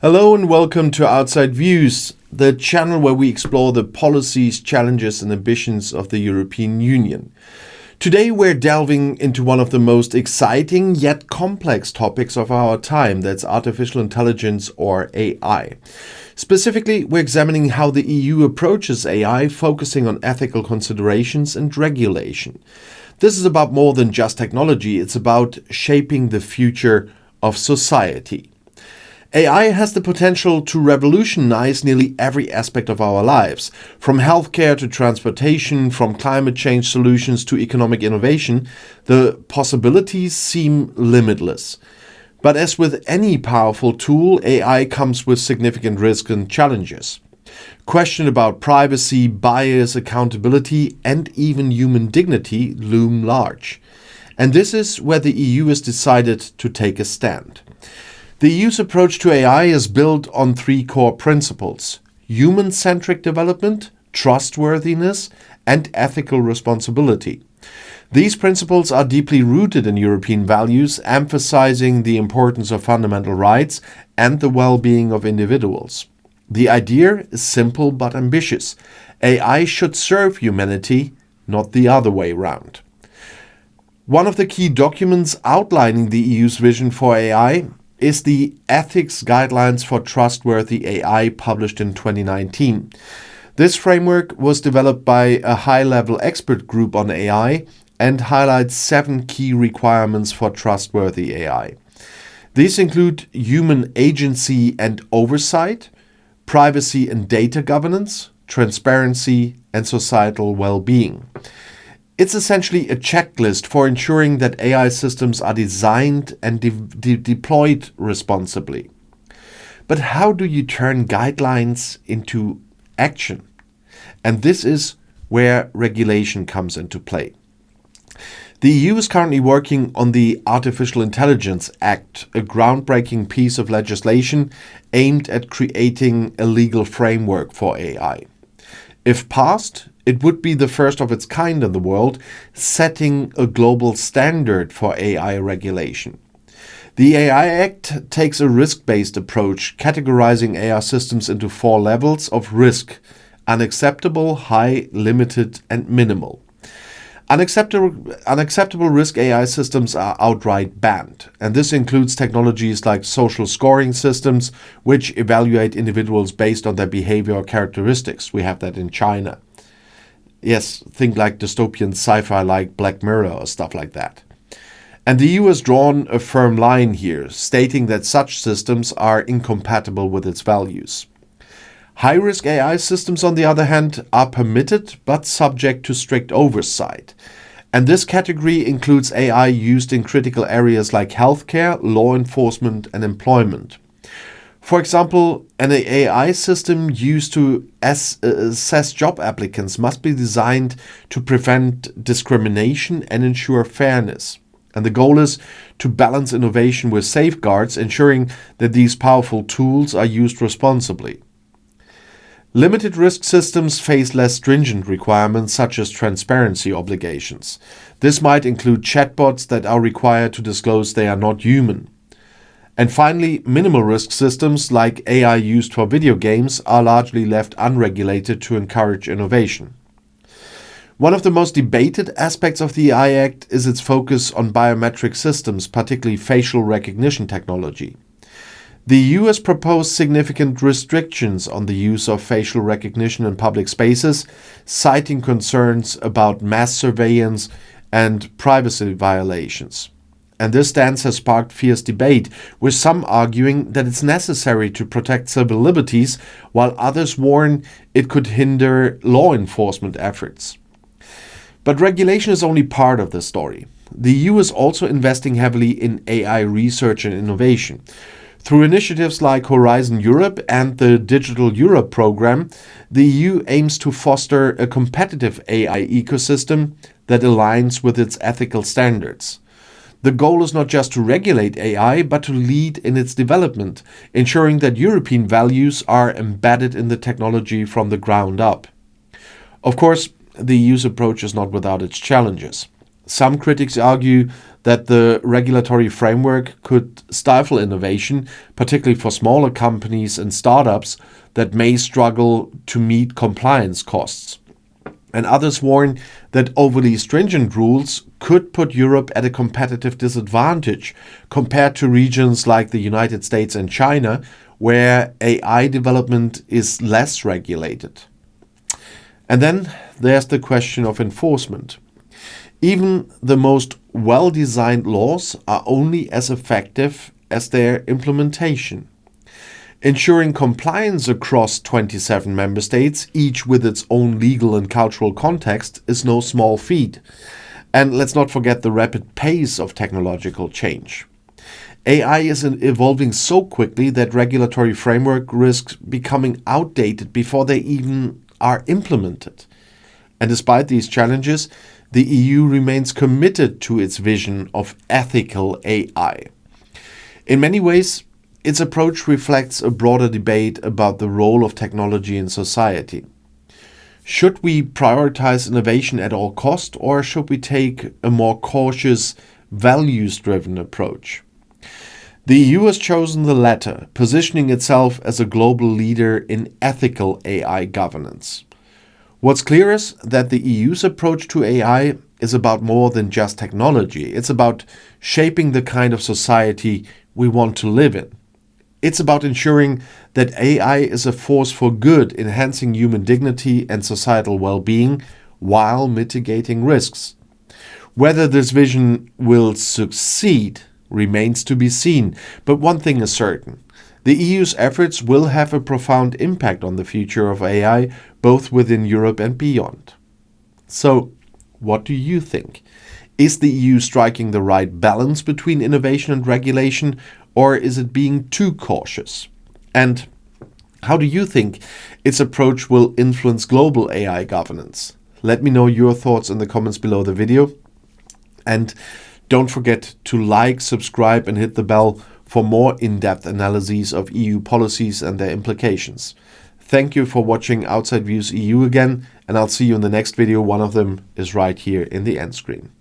Hello and welcome to Outside Views, the channel where we explore the policies, challenges and ambitions of the European Union. Today we're delving into one of the most exciting yet complex topics of our time, that's artificial intelligence or AI. Specifically, we're examining how the EU approaches AI, focusing on ethical considerations and regulation. This is about more than just technology, it's about shaping the future of society. AI has the potential to revolutionize nearly every aspect of our lives, from healthcare to transportation, from climate change solutions to economic innovation. The possibilities seem limitless. But as with any powerful tool, AI comes with significant risks and challenges. Questions about privacy, bias, accountability, and even human dignity loom large. And this is where the EU has decided to take a stand. The EU's approach to AI is built on three core principles: human-centric development, trustworthiness, and ethical responsibility. These principles are deeply rooted in European values, emphasizing the importance of fundamental rights and the well-being of individuals. The idea is simple but ambitious. AI should serve humanity, not the other way round. One of the key documents outlining the EU's vision for AI is the Ethics Guidelines for Trustworthy AI, published in 2019. This framework was developed by a high-level expert group on AI and highlights 7 key requirements for trustworthy AI. These include human agency and oversight, privacy and data governance, transparency, and societal well-being. It's essentially a checklist for ensuring that AI systems are designed and deployed responsibly. But how do you turn guidelines into action? And this is where regulation comes into play. The EU is currently working on the Artificial Intelligence Act, a groundbreaking piece of legislation aimed at creating a legal framework for AI. If passed, it would be the first of its kind in the world, setting a global standard for AI regulation. The AI Act takes a risk-based approach, categorizing AI systems into 4 levels of risk: unacceptable, high, limited, and minimal. Unacceptable risk AI systems are outright banned, and this includes technologies like social scoring systems, which evaluate individuals based on their behavior characteristics. We have that in China. Yes, think like dystopian sci-fi like Black Mirror or stuff like that. And the EU has drawn a firm line here, stating that such systems are incompatible with its values. High-risk AI systems, on the other hand, are permitted but subject to strict oversight. And this category includes AI used in critical areas like healthcare, law enforcement, and employment. For example, an AI system used to assess job applicants must be designed to prevent discrimination and ensure fairness. And the goal is to balance innovation with safeguards, ensuring that these powerful tools are used responsibly. Limited risk systems face less stringent requirements, such as transparency obligations. This might include chatbots that are required to disclose they are not human. And finally, minimal risk systems like AI used for video games are largely left unregulated to encourage innovation. One of the most debated aspects of the AI Act is its focus on biometric systems, particularly facial recognition technology. The EU has proposed significant restrictions on the use of facial recognition in public spaces, citing concerns about mass surveillance and privacy violations. And this stance has sparked fierce debate, with some arguing that it's necessary to protect civil liberties, while others warn it could hinder law enforcement efforts. But regulation is only part of the story. The EU is also investing heavily in AI research and innovation. Through initiatives like Horizon Europe and the Digital Europe program, the EU aims to foster a competitive AI ecosystem that aligns with its ethical standards. The goal is not just to regulate AI, but to lead in its development, ensuring that European values are embedded in the technology from the ground up. Of course, the EU's approach is not without its challenges. Some critics argue that the regulatory framework could stifle innovation, particularly for smaller companies and startups that may struggle to meet compliance costs. And others warn that overly stringent rules could put Europe at a competitive disadvantage compared to regions like the United States and China, where AI development is less regulated. And then there's the question of enforcement. Even the most well-designed laws are only as effective as their implementation. Ensuring compliance across 27 member states, each with its own legal and cultural context, is no small feat. And let's not forget the rapid pace of technological change. AI is evolving so quickly that regulatory framework risks becoming outdated before they even are implemented. And despite these challenges, the EU remains committed to its vision of ethical AI. In many ways, its approach reflects a broader debate about the role of technology in society. Should we prioritize innovation at all cost, or should we take a more cautious, values-driven approach? The EU has chosen the latter, positioning itself as a global leader in ethical AI governance. What's clear is that the EU's approach to AI is about more than just technology. It's about shaping the kind of society we want to live in. It's about ensuring that AI is a force for good, enhancing human dignity and societal well-being while mitigating risks. Whether this vision will succeed remains to be seen, but one thing is certain. The EU's efforts will have a profound impact on the future of AI, both within Europe and beyond. So, what do you think? Is the EU striking the right balance between innovation and regulation, or is it being too cautious? And how do you think its approach will influence global AI governance? Let me know your thoughts in the comments below the video. And don't forget to like, subscribe, and hit the bell for more in-depth analyses of EU policies and their implications. Thank you for watching Outside Views EU again, and I'll see you in the next video. One of them is right here in the end screen.